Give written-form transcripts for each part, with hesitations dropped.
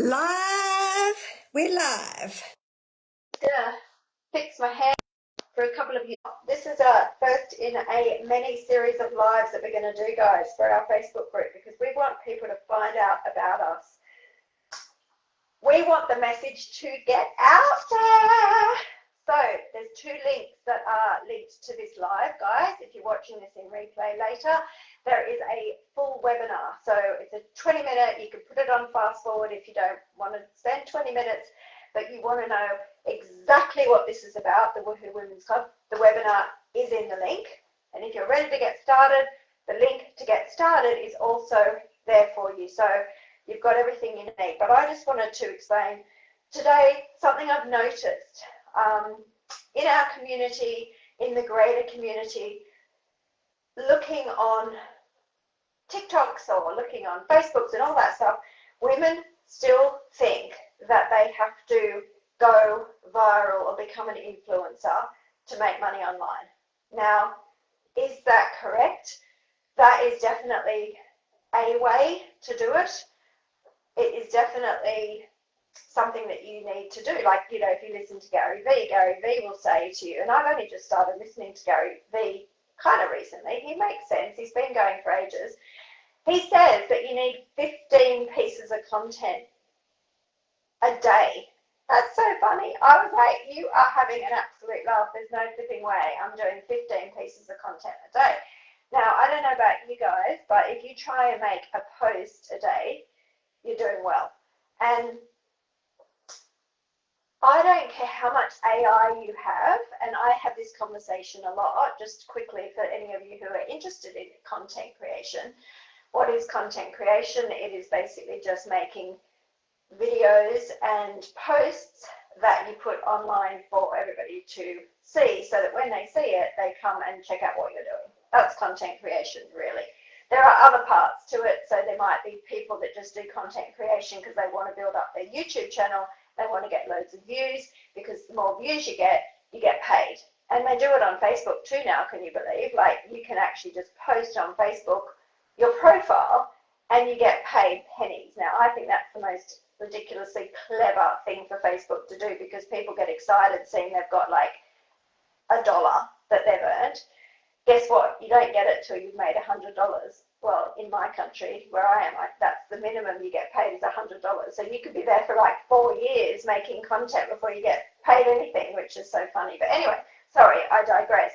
Live, we're live. Gonna fix my hair for a couple of years. This is a first in a many series of lives that we're going to do, guys, for our Facebook group, because we want people to find out about us. We want the message to get out there. So there's two links that are linked to this live, guys. If you're watching this in replay later, there is a full webinar. So it's a 20-minute, you can put it on fast forward if you don't want to spend 20 minutes, but you want to know exactly what this is about, the Woohoo Women's Club. The webinar is in the link. And if you're ready to get started, the link to get started is also there for you. So you've got everything you need. But I just wanted to explain today something I've noticed in our community, in the greater community, looking on TikToks or looking on Facebooks and all that stuff. Women still think that they have to go viral or become an influencer to make money online. Now, is that correct? That is definitely a way to do it. It is definitely something that you need to do. Like, you know, if you listen to Gary Vee will say to you, and I've only just started listening to Gary Vee kind of recently. He makes sense. He's been going for ages. He says that you need 15 pieces of content a day. That's so funny. I was like, you are having an absolute laugh. There's no flipping way I'm doing 15 pieces of content a day. Now, I don't know about you guys, but if you try and make a post a day, you're doing well. And I don't care how much AI you have, and I have this conversation a lot, just quickly for any of you who are interested in content creation. What is content creation? It is basically just making videos and posts that you put online for everybody to see, so that when they see it, they come and check out what you're doing. That's content creation, really. There are other parts to it, so there might be people that just do content creation because they want to build up their YouTube channel. They want to get loads of views, because the more views you get paid. And they do it on Facebook too now, can you believe? Like, you can actually just post on Facebook your profile and you get paid pennies. Now, I think that's the most ridiculously clever thing for Facebook to do, because people get excited seeing they've got like $1 that they've earned. Guess what? You don't get it till you've made $100. Well, in my country, where I am, that's the minimum you get paid is $100. So you could be there for like 4 years making content before you get paid anything, which is so funny. But anyway, sorry, I digress.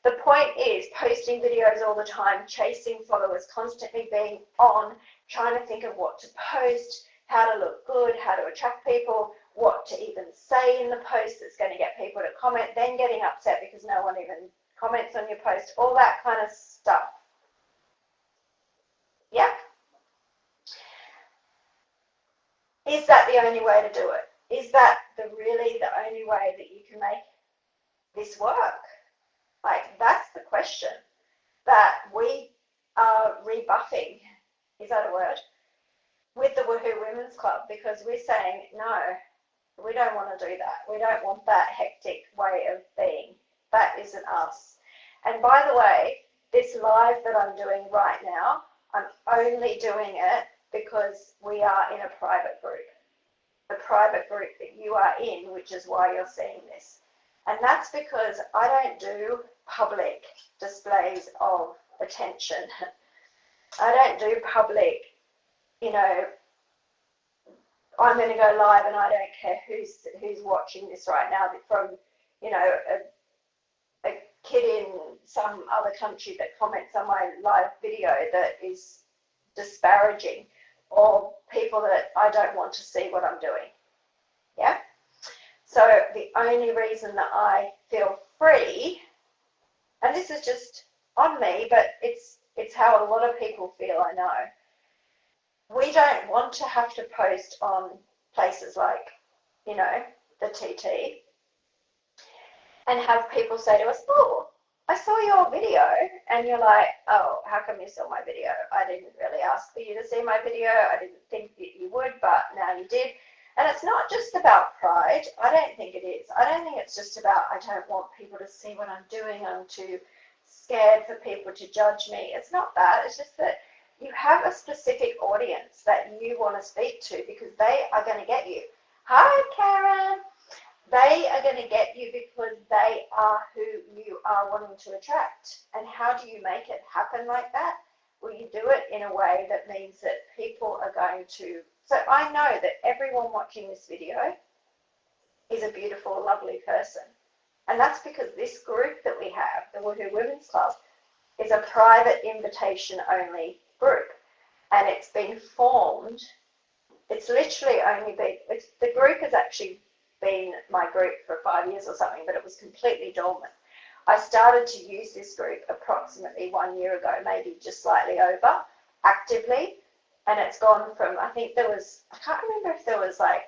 The point is posting videos all the time, chasing followers, constantly being on, trying to think of what to post, how to look good, how to attract people, what to even say in the post that's going to get people to comment, then getting upset because no one even comments on your post, all that kind of stuff. Yeah? Is that the only way to do it? Is that really the only way that you can make this work? Like, that's the question that we are rebuffing, is that a word, with the Woohoo Women's Club, because we're saying, no, we don't want to do that. We don't want that hectic way of being. That isn't us. And by the way, this live that I'm doing right now, I'm only doing it because we are in a private group. The private group that you are in, which is why you're seeing this. And that's because I don't do public displays of attention. I don't do public, you know, I'm going to go live and I don't care who's watching this right now, from, you know, a kid in some other country that comments on my live video that is disparaging, or people that I don't want to see what I'm doing. Yeah? So the only reason that I feel free, and this is just on me, but it's how a lot of people feel, I know. We don't want to have to post on places like, you know, the TT and have people say to us, oh, I saw your video, and you're like, oh, how come you saw my video? I didn't really ask for you to see my video. I didn't think that you would, but now you did. And it's not just about pride. I don't think it is. I don't think it's just about, I don't want people to see what I'm doing. I'm too scared for people to judge me. It's not that. It's just that you have a specific audience that you want to speak to because they are going to get you. Hi, Karen. They are going to get you because they are who you are wanting to attract. And how do you make it happen like that? Well, you do it in a way that means that people are going to. So I know that everyone watching this video is a beautiful, lovely person. And that's because this group that we have, the Woohoo Women's Club, is a private invitation only group. And it's been formed, it's literally only been, the group has actually been my group for 5 years or something, but it was completely dormant. I started to use this group approximately 1 year ago, maybe just slightly over, actively. And it's gone from, I think there was, I can't remember if there was like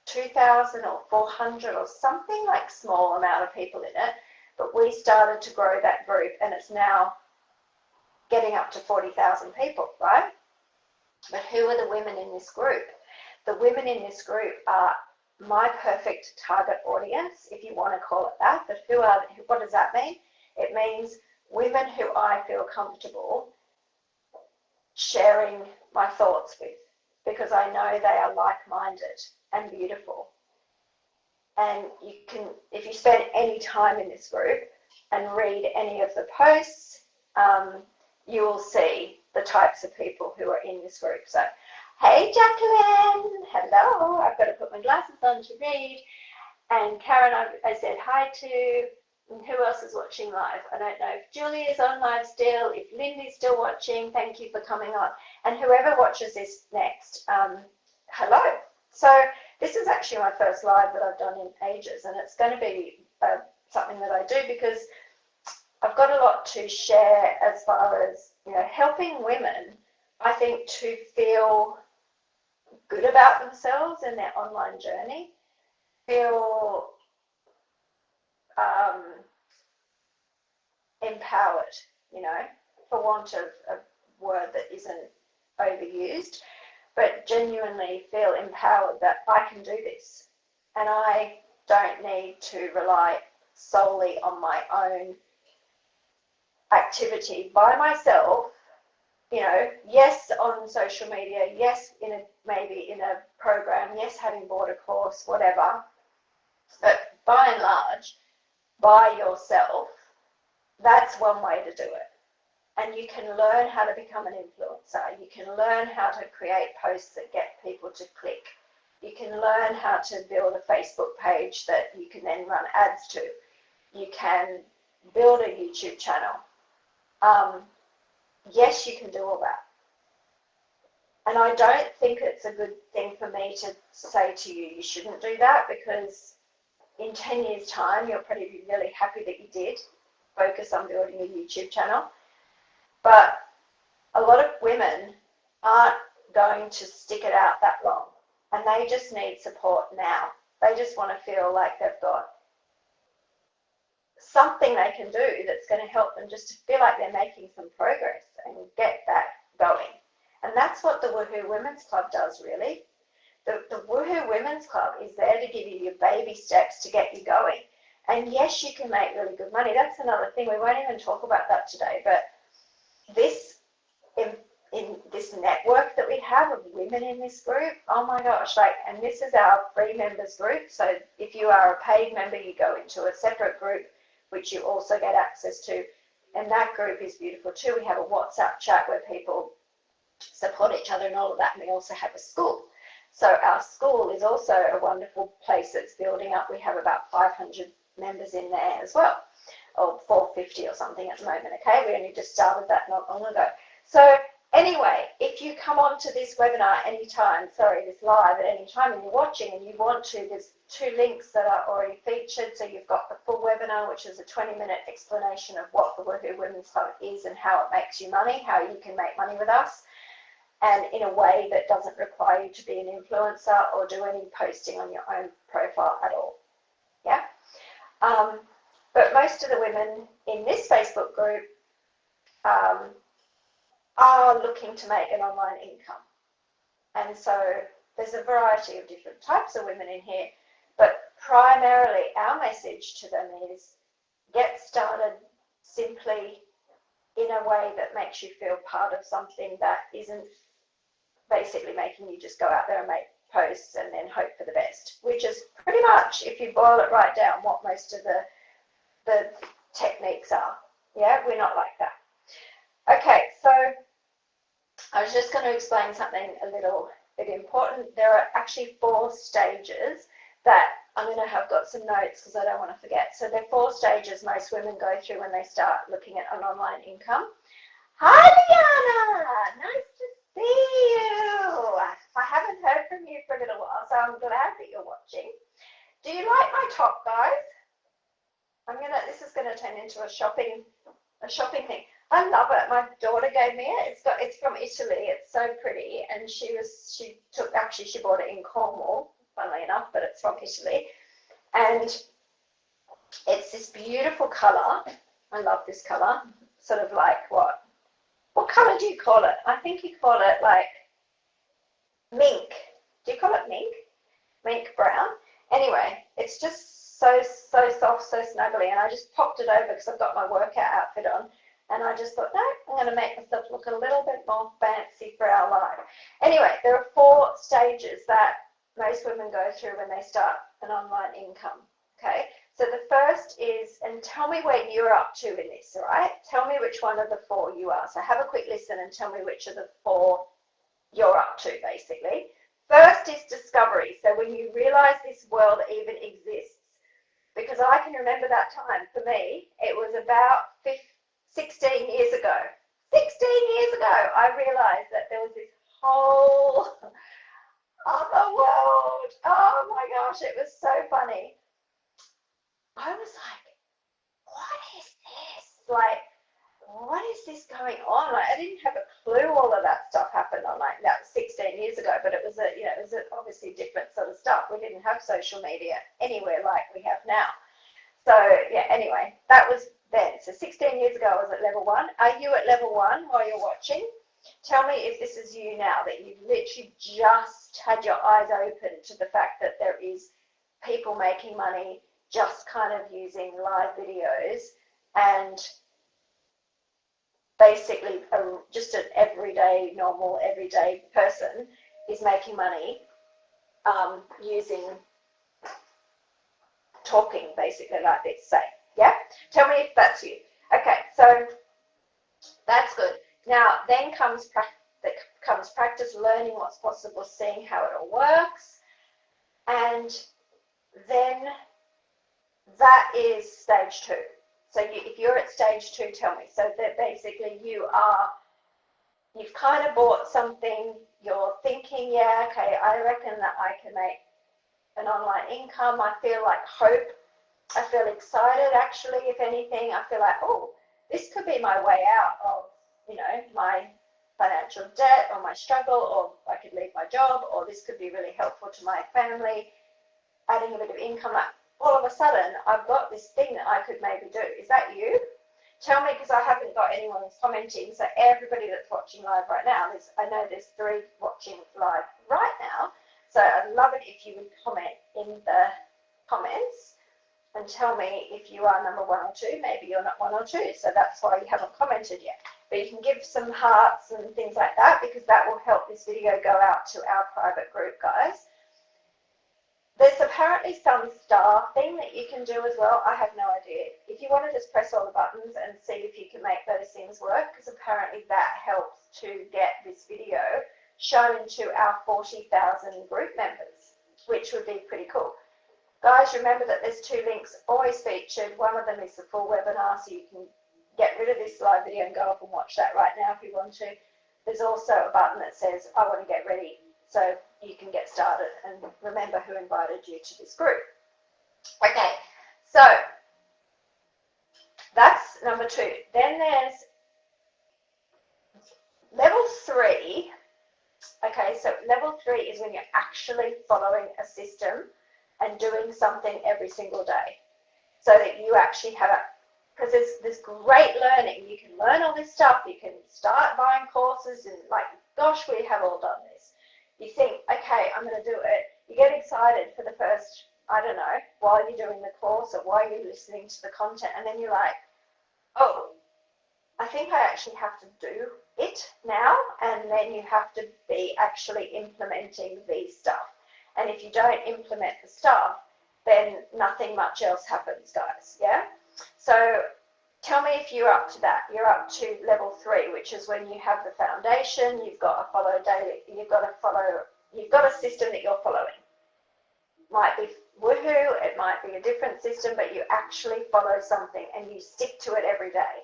2,000 or 400 or something, like small amount of people in it. But we started to grow that group and it's now getting up to 40,000 people, right? But who are the women in this group? The women in this group are my perfect target audience, if you want to call it that. But what does that mean? It means women who I feel comfortable sharing my thoughts with, because I know they are like-minded and beautiful. And you can, if you spend any time in this group and read any of the posts, you will see the types of people who are in this group. So, hey Jacqueline, hello, I've got to put my glasses on to read. And Karen, I said hi to. And who else is watching live? I don't know if Julie is on live still, if Lindy's still watching, thank you for coming on. And whoever watches this next, hello. So this is actually my first live that I've done in ages, and it's going to be something that I do because I've got a lot to share as far as, you know, helping women, I think, to feel good about themselves in their online journey, feel empowered, you know, for want of a word that isn't overused, but genuinely feel empowered that I can do this and I don't need to rely solely on my own activity by myself. You know, yes, on social media, yes, maybe in a program, yes, having bought a course, whatever, but by and large, by yourself, that's one way to do it. And you can learn how to become an influencer. You can learn how to create posts that get people to click. You can learn how to build a Facebook page that you can then run ads to. You can build a YouTube channel. Yes, you can do all that. And I don't think it's a good thing for me to say to you, you shouldn't do that, because in 10 years' time, you'll probably be really happy that you did focus on building a YouTube channel. But a lot of women aren't going to stick it out that long, and they just need support now. They just want to feel like they've got something they can do that's going to help them just to feel like they're making some progress and get that going. And that's what the Woohoo Women's Club does, really. The Woohoo Women's Club is there to give you your baby steps to get you going. And yes, you can make really good money. That's another thing. We won't even talk about that today. But this, in this network that we have of women in this group, oh my gosh, like, and this is our free members group. So if you are a paid member, you go into a separate group, which you also get access to. And that group is beautiful too. We have a WhatsApp chat where people support each other and all of that. And we also have a school. So our school is also a wonderful place that's building up. We have about 500 members in there as well, or 450 or something at the moment, okay? We only just started that not long ago. So anyway, if you come on to this webinar anytime, this live at any time, and you're watching and you want to, there's 2 links that are already featured. So you've got the full webinar, which is a 20-minute explanation of what the Woohoo Women's Club is and how it makes you money, how you can make money with us, and in a way that doesn't require you to be an influencer or do any posting on your own profile at all. Yeah. But most of the women in this Facebook group are looking to make an online income. And so there's a variety of different types of women in here, but primarily our message to them is get started simply in a way that makes you feel part of something that isn't basically making you just go out there and make posts and then hope for the best, which is pretty much, if you boil it right down, what most of the techniques are. Yeah, we're not like that. Okay, so I was just going to explain something a little bit important. There are actually 4 stages that I'm going to have got some notes because I don't want to forget. So there are 4 stages most women go through when they start looking at an online income. Hi, Liana! Nice to see you. I haven't heard from you for a little while, so I'm glad that you're watching. Do you like my top, guys? This is gonna turn into a shopping thing. I love it. My daughter gave me it. It's from Italy. It's so pretty, and she bought it in Cornwall, funnily enough, but it's from Italy, and it's this beautiful color. I love this color. Sort of like what color do you call it? I think you call it like mink. Do you call it mink? Mink brown. Anyway, it's just so soft, so snuggly, and I just popped it over because I've got my workout outfit on, and I just thought, no, I'm going to make myself look a little bit more fancy for our live. Anyway, there are 4 stages that most women go through when they start an online income. Okay, so the first is, and tell me where you're up to in this, all right? Tell me which one of the 4 you are. So have a quick listen and tell me which of the 4 you're up to, basically. First is discovery. So when you realize this world even exists, because I can remember that time, for me, it was about 16 years ago. 16 years ago, I realized that there was this whole other world. Oh my gosh, it was so funny. I was like, what is this? Like, what is this going on? Like, I didn't have a clue all of that stuff happened on like that 16 years ago, but it was obviously different sort of stuff. We didn't have social media anywhere like we have now. So yeah, anyway, that was then. So 16 years ago, I was at level 1. Are you at level 1 while you're watching? Tell me if this is you now, that you've literally just had your eyes open to the fact that there is people making money just kind of using live videos, and basically just an normal everyday person is making money using talking basically like this, say. Yeah? Tell me if that's you. Okay, so that's good. Now, then comes practice, learning what's possible, seeing how it all works, and then that is stage 2. So if you're at stage 2, tell me. So that basically you've kind of bought something, you're thinking, yeah, okay, I reckon that I can make an online income. I feel like hope. I feel excited, actually, if anything. I feel like, oh, this could be my way out of, my financial debt or my struggle, or I could leave my job, or this could be really helpful to my family, adding a bit of income. Like, all of a sudden, I've got this thing that I could maybe do. Is that you? Tell me, because I haven't got anyone who's commenting. So everybody that's watching live right now, I know there's 3 watching live right now. So I'd love it if you would comment in the comments and tell me if you are number 1 or 2. Maybe you're not 1 or 2, so that's why you haven't commented yet. But you can give some hearts and things like that, because that will help this video go out to our private group, guys. There's apparently some star thing that you can do as well. I have no idea. If you want to just press all the buttons and see if you can make those things work, because apparently that helps to get this video shown to our 40,000 group members, which would be pretty cool. Guys, remember that there's 2 links always featured. One of them is the full webinar, so you can get rid of this live video and go off and watch that right now if you want to. There's also a button that says, I want to get ready, so you can get started and remember who invited you to this group. Okay, so that's number 2. Then there's level 3. Okay, so level 3 is when you're actually following a system and doing something every single day, so that you actually have it. Because there's great learning. You can learn all this stuff. You can start buying courses, and like, gosh, we have all done this. You think, okay, I'm going to do it. You get excited for the first, I don't know, while you're doing the course or while you're listening to the content, and then you're like, oh, I think I actually have to do it now, and then you have to be actually implementing the stuff. And if you don't implement the stuff, then nothing much else happens, guys. Yeah. So tell me if you're up to that. You're up to level 3, which is when you have the foundation. You've got to follow daily. You've got a system that you're following. Might be Woohoo, it might be a different system, but you actually follow something and you stick to it every day.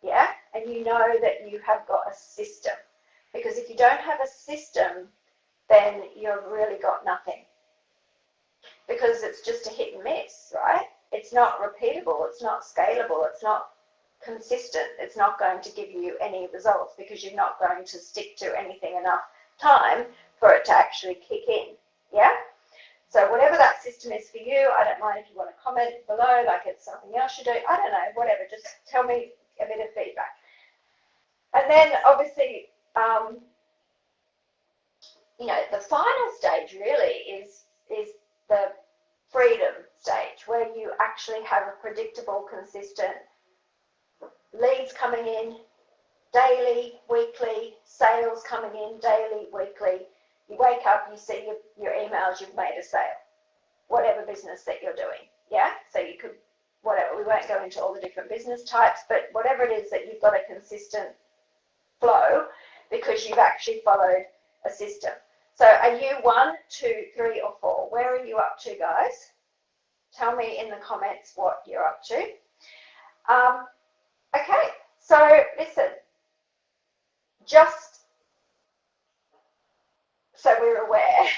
Yeah, and you know that you have got a system, because if you don't have a system, then you've really got nothing, because it's just a hit and miss, right? It's not repeatable, it's not scalable, it's not consistent, it's not going to give you any results, because you're not going to stick to anything enough time for it to actually kick in. Yeah. So whatever that system is for you, I don't mind if you want to comment below, like it's something else you do, I don't know, whatever, just tell me a bit of feedback. And then obviously, you know, the final stage really is the freedom stage, where you actually have a predictable, consistent leads coming in daily, weekly, sales coming in daily, weekly. You wake up, you see your emails, you've made a sale, whatever business that you're doing. Yeah, so you could, whatever, we won't go into all the different business types, but whatever it is that you've got a consistent flow, because you've actually followed a system. So are you 1, 2, 3, or 4? Where are you up to, guys? Tell me in the comments what you're up to. Okay, so listen, just so we're aware,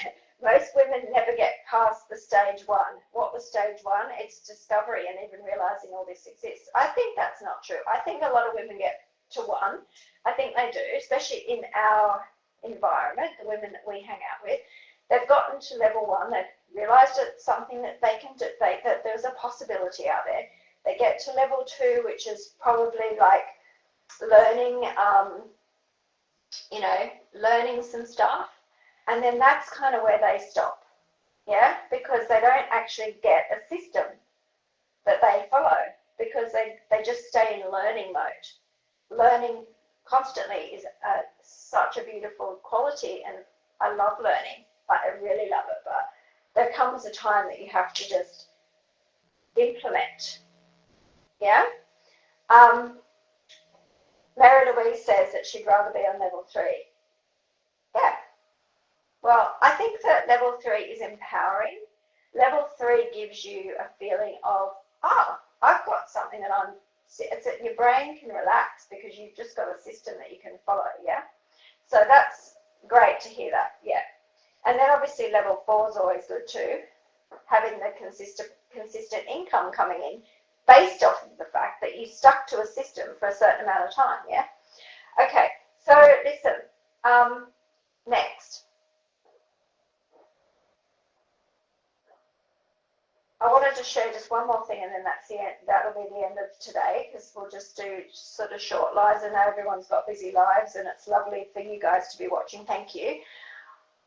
most women never get past the stage 1. What was stage 1? It's discovery and even realizing all this exists. I think that's not true. I think a lot of women get to 1. I think they do, especially in our environment, the women that we hang out with. They've gotten to level 1. They've realized it's something that they can do, that there's a possibility out there. They get to level 2, which is probably like learning, you know, learning some stuff. And then that's kind of where they stop, yeah, because they don't actually get a system that they follow, because they just stay in learning mode. Learning constantly is such a beautiful quality, and I love learning, I really love it, but there comes a time that you have to just implement, yeah. Mary Louise says that she'd rather be on level 3. Yeah. Well, I think that level 3 is empowering. Level 3 gives you a feeling of, oh, I've got something that it's that your brain can relax, because you've just got a system that you can follow, yeah? So that's great to hear that, yeah. And then obviously level 4 is always good too, having the consistent income coming in based off of the fact that you stuck to a system for a certain amount of time, yeah? Okay, so listen, next. I wanted to share just one more thing, and then that's the end. That'll be the end of today, because we'll just do sort of short lives. I know everyone's got busy lives, and it's lovely for you guys to be watching. Thank you.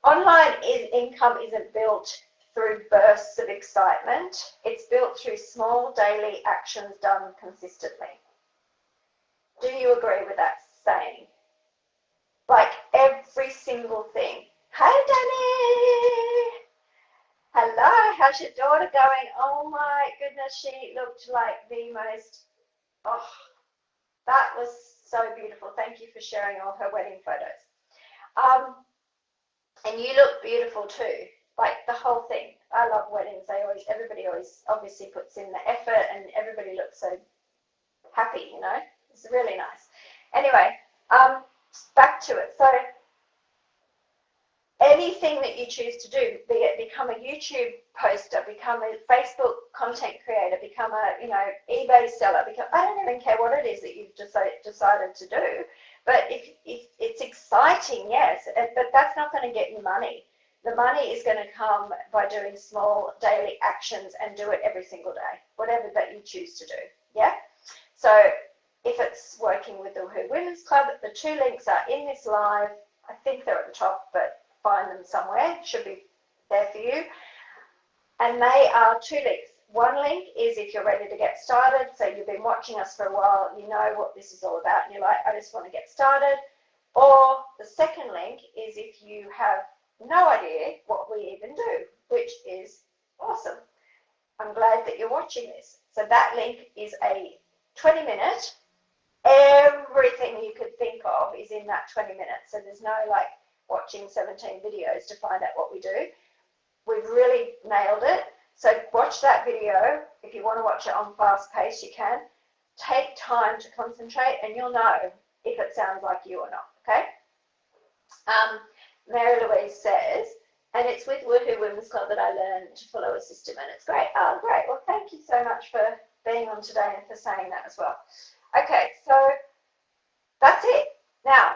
Online income isn't built through bursts of excitement. It's built through small daily actions done consistently. Do you agree with that saying? Like every single thing. Hey, Danny! Hello, how's your daughter going? Oh my goodness, she looked like the most, oh, that was so beautiful. Thank you for sharing all her wedding photos. And you look beautiful too, like the whole thing. I love weddings. Everybody always obviously puts in the effort, and everybody looks so happy, you know. It's really nice. Anyway, back to it. So anything that you choose to do, be it become a YouTube poster, become a Facebook content creator, become a, you know, eBay seller, I don't even care what it is that you've decided to do, but if it's exciting, yes, but that's not going to get you money. The money is going to come by doing small daily actions, and do it every single day, whatever that you choose to do, yeah? So if it's working with the Woohoo Women's Club, the 2 links are in this live. I think they're at the top, but find them somewhere, should be there for you. And they are 2 links. one link is if you're ready to get started. So you've been watching us for a while, you know what this is all about, and you're like, I just want to get started. Or the second link is if you have no idea what we even do, which is awesome. I'm glad that you're watching this. So that link is a 20-minute, everything you could think of is in that 20 minutes. So there's no like watching 17 videos to find out what we do. We've really nailed it. So watch that video. If you want to watch it on fast pace, you can. Take time to concentrate and you'll know if it sounds like you or not, okay? Mary Louise says, and it's with Woohoo Women's Club that I learned to follow a system, and it's great. Oh, great. Well, thank you so much for being on today and for saying that as well. Okay, so that's it. Now,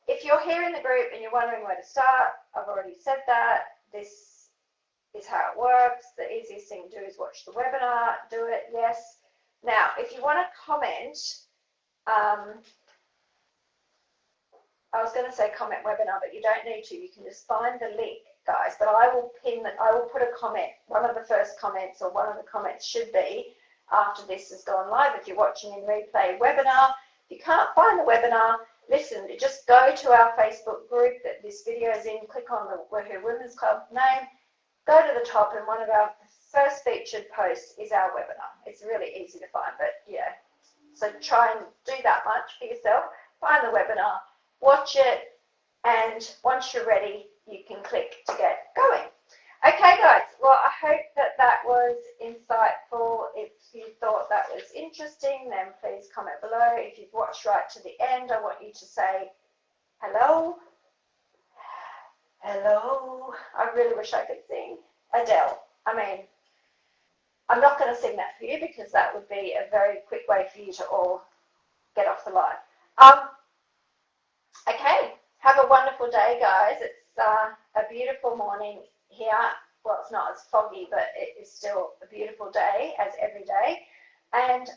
if you're here in the group and you're wondering where to start, I've already said that. This is how it works. The easiest thing to do is watch the webinar, do it, yes. Now, if you want to comment, I was going to say comment webinar, but you don't need to. You can just find the link, guys. But I will pin that. I will put a comment. One of the first comments, or one of the comments should be after this has gone live. If you're watching in replay webinar, if you can't find the webinar, listen. Just go to our Facebook group that this video is in. Click on the Woohoo Women's Club name. Go to the top, and one of our first featured posts is our webinar. It's really easy to find, but yeah. So try and do that much for yourself. Find the webinar. Watch it, and once you're ready, you can click to get going. Okay, guys, well, I hope that that was insightful. If you thought that was interesting, then please comment below. If you've watched right to the end, I want you to say hello. Hello. I really wish I could sing Adele. I mean, I'm not going to sing that for you because that would be a very quick way for you to all get off the line. Okay, have a wonderful day, guys. It's a beautiful morning here. Well, it's not as foggy, but it is still a beautiful day, as every day. And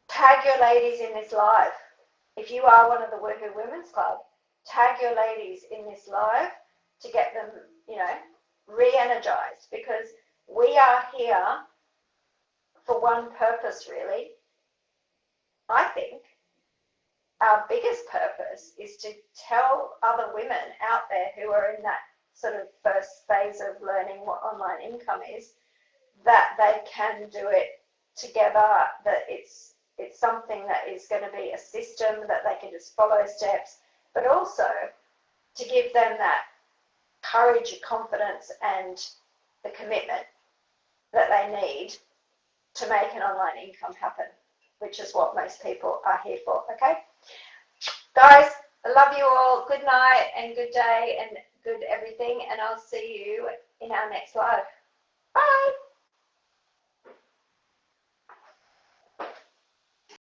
tag your ladies in this live. If you are one of the Woohoo Women's Club, tag your ladies in this live to get them, you know, re-energized, because we are here for one purpose, really. I think our biggest purpose is to tell other women out there who are in that sort of first phase of learning what online income is, that they can do it together, that it's something that is going to be a system that they can just follow steps, but also to give them that courage, confidence, and the commitment that they need to make an online income happen, which is what most people are here for, okay? Guys, I love you all. Good night and good day and good everything, and I'll see you in our next live.